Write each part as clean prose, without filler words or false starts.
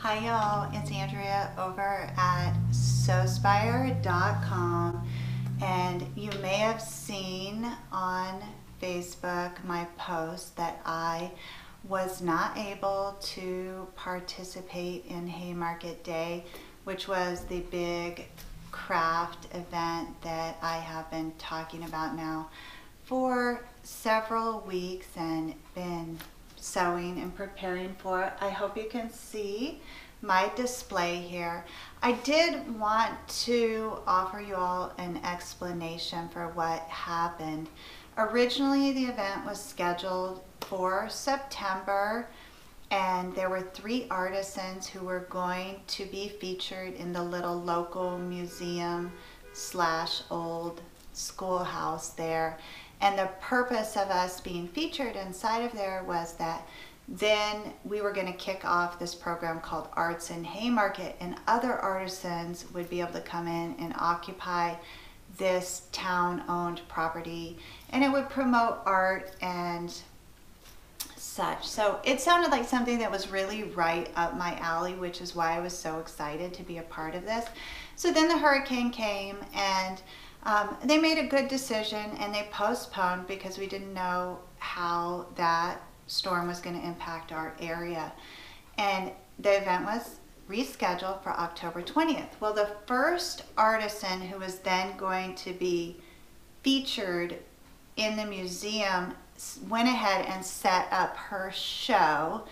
Hi y'all, it's Andrea over at sewspire.com, and you may have seen on Facebook my post that I was not able to participate in Haymarket Day, which was the big craft event that I have been talking about now for several weeks and been sewing and preparing for it. I hope you can see my display here. I did want to offer you all an explanation for what happened. Originally, the event was scheduled for September, and there were 3 artisans who were going to be featured in the little local museum slash old schoolhouse there. And the purpose of us being featured inside of there was that then we were going to kick off this program called Arts in Haymarket, and other artisans would be able to come in and occupy this town-owned property, and it would promote art and such. So it sounded like something that was really right up my alley, which is why I was so excited to be a part of this. So then the hurricane came, and they made a good decision, and they postponed because we didn't know how that storm was going to impact our area. And the event was rescheduled for October 20th. Well, the first artisan who was then going to be featured in the museum went ahead and set up her show,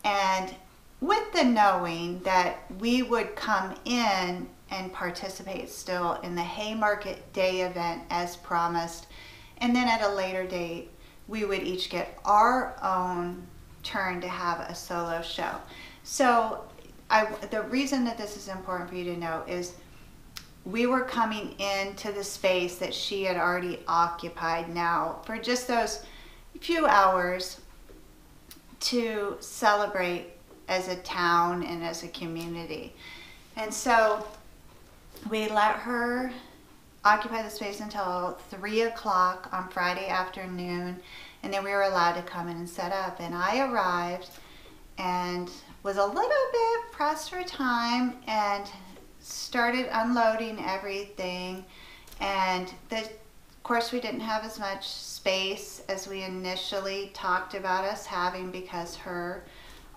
and with the knowing that we would come in and participate still in the Haymarket Day event as promised, and then at a later date we would each get our own turn to have a solo show. So the reason that this is important for you to know is we were coming into the space that she had already occupied now for just those few hours to celebrate as a town and as a community. And so we let her occupy the space until 3 o'clock on Friday afternoon, and then we were allowed to come in and set up. And I arrived and was a little bit pressed for time and started unloading everything. And of course we didn't have as much space as we initially talked about us having because her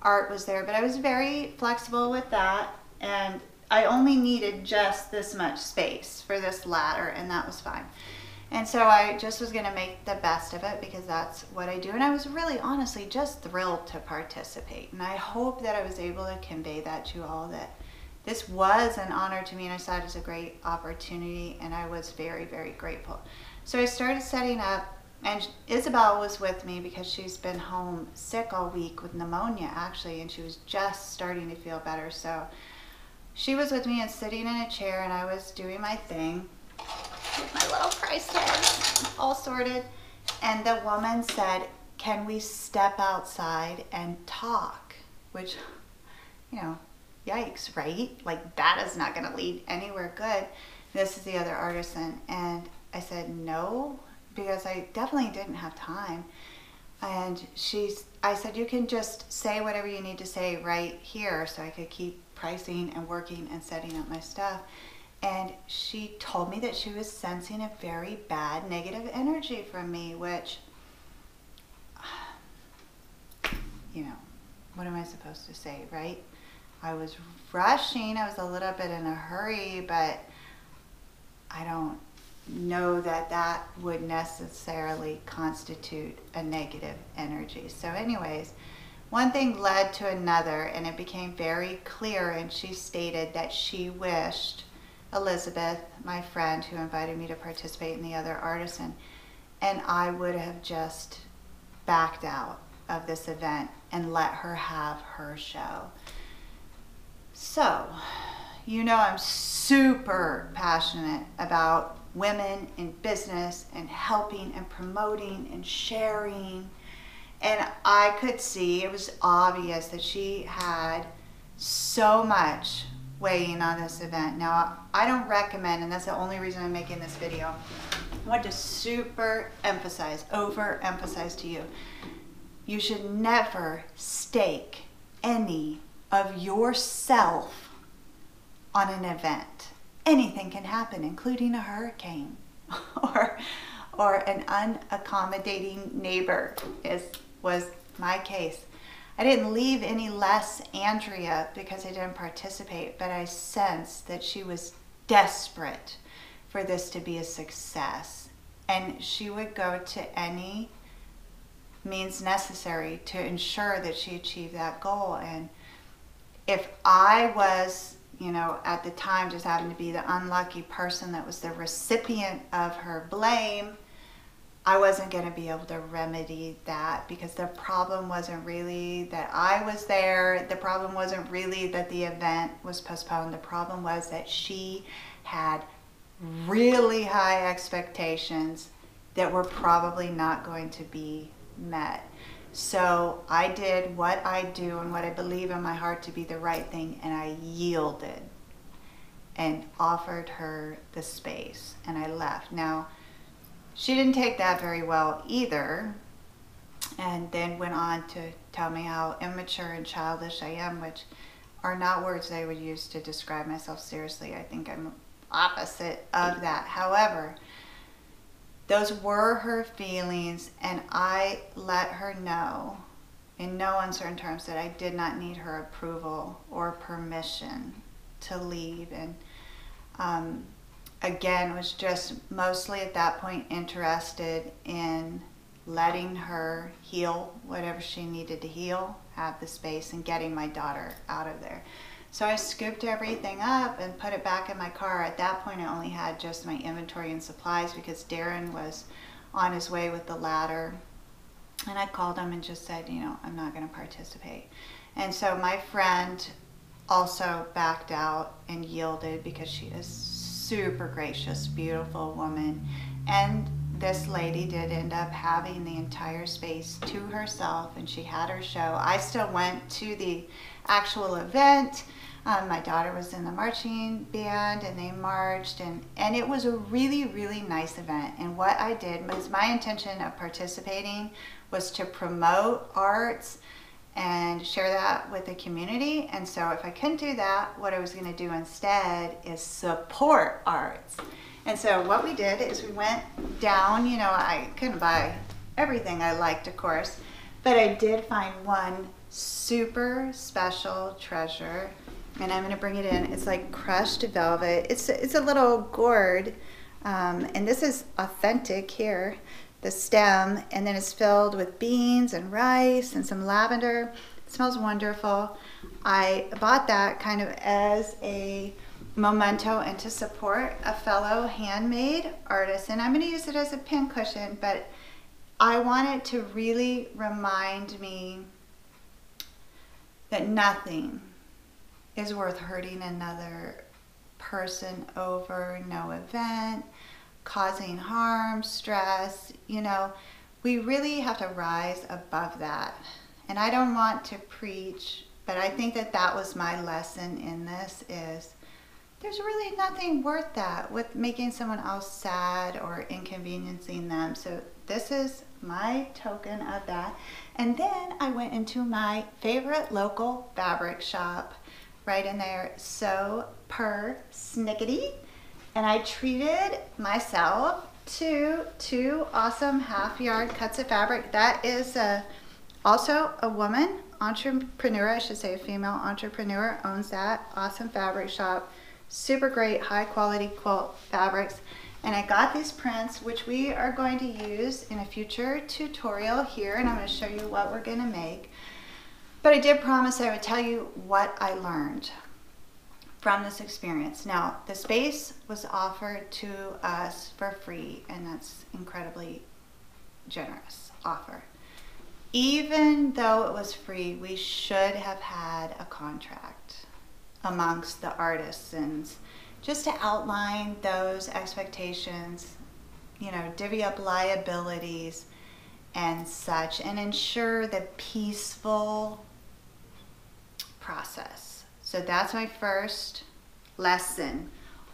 art was there, but I was very flexible with that, and I only needed just this much space for this ladder, and that was fine. And so I just was going to make the best of it because that's what I do, and I was really honestly just thrilled to participate, and I hope that I was able to convey that to you all, that this was an honor to me, and I saw it as a great opportunity, and I was very, very grateful. So I started setting up, and Isabel was with me because she's been home sick all week with pneumonia actually, and she was just starting to feel better. So she was with me and sitting in a chair, and I was doing my thing with my little price tags all sorted. And the woman said, "Can we step outside and talk?" Which, you know, yikes, right? Like, that is not going to lead anywhere good. This is the other artisan. And I said no, because I definitely didn't have time. And I said, "You can just say whatever you need to say right here," so I could keep pricing and working and setting up my stuff. And she told me that she was sensing a very bad negative energy from me, which, you know, what am I supposed to say, right? I was rushing, I was a little bit in a hurry, but I don't know that that would necessarily constitute a negative energy. So anyways, one thing led to another, and it became very clear, and she stated that she wished Elizabeth, my friend who invited me to participate in the other artisan, and I would have just backed out of this event and let her have her show. So, you know, I'm super passionate about women in business and helping and promoting and sharing. And I could see, it was obvious that she had so much weighing on this event. Now, I don't recommend, and that's the only reason I'm making this video, I want to super emphasize, overemphasize to you, you should never stake any of yourself on an event. Anything can happen, including a hurricane or an unaccommodating neighbor was my case. I didn't leave any less Andrea because I didn't participate, but I sensed that she was desperate for this to be a success. And she would go to any means necessary to ensure that she achieved that goal. And if I was, at the time just happened to be the unlucky person that was the recipient of her blame, I wasn't going to be able to remedy that, because the problem wasn't really that I was there. The problem wasn't really that the event was postponed. The problem was that she had really high expectations that were probably not going to be met. So I did what I do and what I believe in my heart to be the right thing, and I yielded and offered her the space, and I left. Now, she didn't take that very well either, and then went on to tell me how immature and childish I am, which are not words I would use to describe myself seriously. I think I'm opposite of that. However, those were her feelings, and I let her know in no uncertain terms that I did not need her approval or permission to leave. And again, was just mostly at that point interested in letting her heal whatever she needed to heal, have the space, and getting my daughter out of there. So I scooped everything up and put it back in my car. At that point, I only had just my inventory and supplies because Darren was on his way with the ladder. And I called him and just said, I'm not going to participate. And so my friend also backed out and yielded, because she is super gracious, beautiful woman. And this lady did end up having the entire space to herself, and she had her show. I still went to the actual event. My daughter was in the marching band, and they marched, and it was a really, really nice event. And what I did was, my intention of participating was to promote arts and share that with the community. And so if I couldn't do that, what I was going to do instead is support arts. And so what we did is we went down, I couldn't buy everything I liked, of course, but I did find one super special treasure, and I'm going to bring it in. It's like crushed velvet. It's a little gourd, and this is authentic here, the stem, and then it's filled with beans and rice and some lavender. It smells wonderful. I bought that kind of as a memento and to support a fellow handmade artist, and I'm going to use it as a pin cushion, but I want it to really remind me that nothing is worth hurting another person over. No event, causing harm, stress. We really have to rise above that. And I don't want to preach, but I think that was my lesson in this, is there's really nothing worth that with making someone else sad or inconveniencing them. So this is my token of that. And then I went into my favorite local fabric shop right in there, Sew Per Snickety, and I treated myself to 2 awesome half-yard cuts of fabric. That is also a woman entrepreneur, I should say a female entrepreneur, owns that awesome fabric shop. Super great, high quality quilt fabrics. And I got these prints, which we are going to use in a future tutorial here, and I'm going to show you what we're going to make. But I did promise I would tell you what I learned from this experience. Now, the space was offered to us for free, and that's incredibly generous offer. Even though it was free, we should have had a contract amongst the artisans, just to outline those expectations, divvy up liabilities and such, and ensure the peaceful process. So that's my first lesson.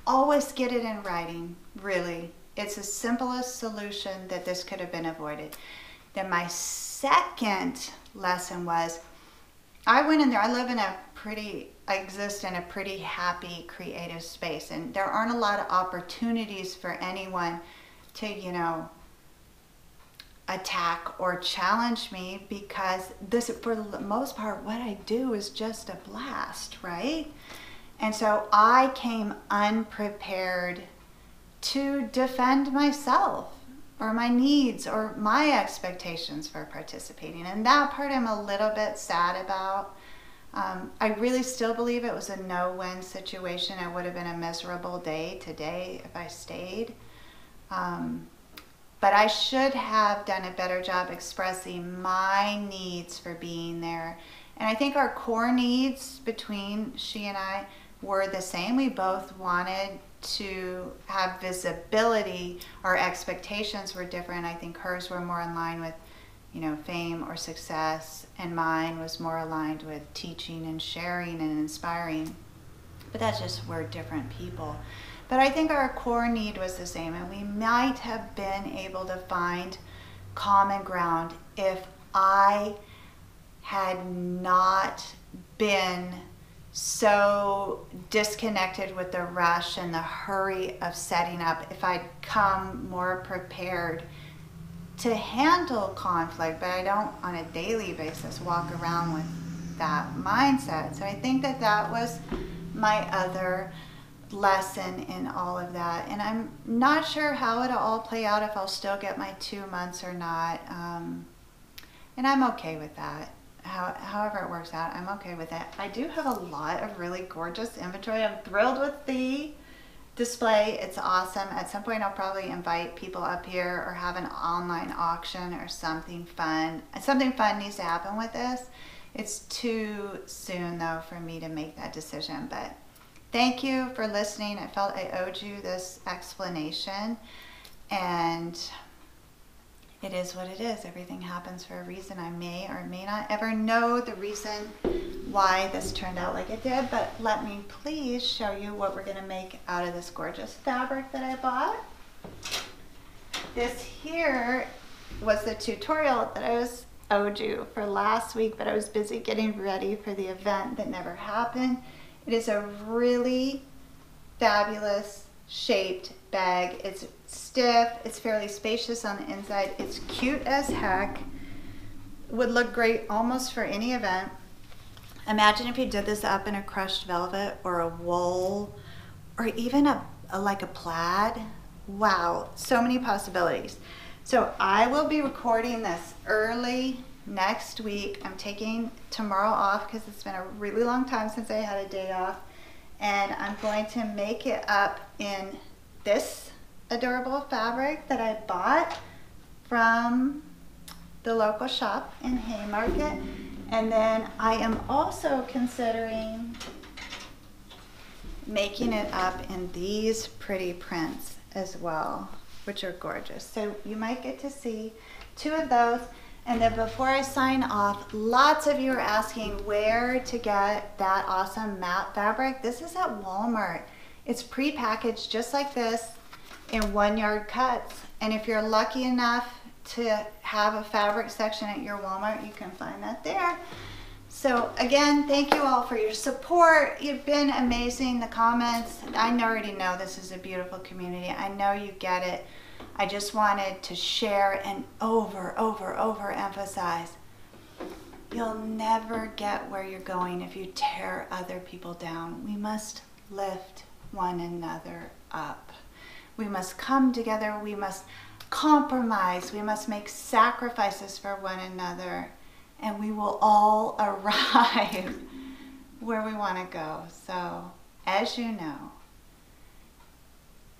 Always get it in writing, really. It's the simplest solution that this could have been avoided. Then my second lesson was, I went in there, I live in a I exist in a pretty happy creative space, and there aren't a lot of opportunities for anyone to, you know, attack or challenge me, because this, for the most part, what I do is just a blast, right? And so I came unprepared to defend myself or my needs or my expectations for participating. And that part I'm a little bit sad about. I really still believe it was a no-win situation. It would have been a miserable day today if I stayed. But I should have done a better job expressing my needs for being there. And I think our core needs between she and I were the same. We both wanted to have visibility. Our expectations were different. I think hers were more in line with, you know, fame or success, and mine was more aligned with teaching and sharing and inspiring. But that's just, we're different people. But I think our core need was the same, and we might have been able to find common ground if I had not been so disconnected with the rush and the hurry of setting up. If I'd come more prepared to handle conflict, but I don't on a daily basis walk around with that mindset. So I think that that was my other lesson in all of that. And I'm not sure how it'll all play out, if I'll still get my 2 months or not. And I'm okay with that. However it works out, I'm okay with it. I do have a lot of really gorgeous inventory. I'm thrilled with the display. It's awesome. At some point I'll probably invite people up here or have an online auction or something fun. Something fun needs to happen with this. It's too soon though for me to make that decision, but thank you for listening. I felt I owed you this explanation, and it is what it is. Everything happens for a reason. I may or may not ever know the reason why this turned out like it did, but let me please show you what we're gonna make out of this gorgeous fabric that I bought. This here was the tutorial that I owed you for last week, but I was busy getting ready for the event that never happened. It is a really fabulous shaped bag. It's stiff, it's fairly spacious on the inside, it's cute as heck, would look great almost for any event. Imagine if you did this up in a crushed velvet or a wool or even like a plaid. Wow, so many possibilities. So I will be recording this early next week. I'm taking tomorrow off because it's been a really long time since I had a day off, and I'm going to make it up in this adorable fabric that I bought from the local shop in Haymarket. And then I am also considering making it up in these pretty prints as well, which are gorgeous. So you might get to see 2 of those. And then before I sign off, lots of you are asking where to get that awesome matte fabric. This is at Walmart. It's pre-packaged just like this in 1-yard cuts. And if you're lucky enough to have a fabric section at your Walmart, you can find that there. So again, thank you all for your support. You've been amazing. The comments, I already know this is a beautiful community. I know you get it. I just wanted to share and over emphasize, you'll never get where you're going if you tear other people down. We must lift one another up. We must come together. We must compromise. We must make sacrifices for one another, and we will all arrive where we want to go. So, as you know,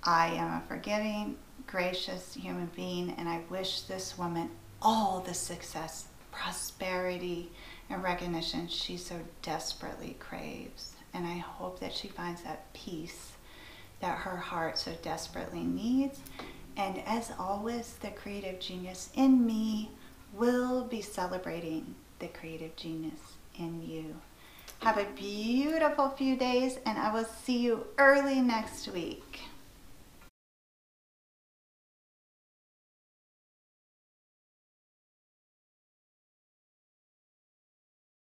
I am a forgiving, gracious human being, and I wish this woman all the success, prosperity, and recognition she so desperately craves. And I hope that she finds that peace that her heart so desperately needs. And as always, the creative genius in me will be celebrating the creative genius in you. Have a beautiful few days, and I will see you early next week.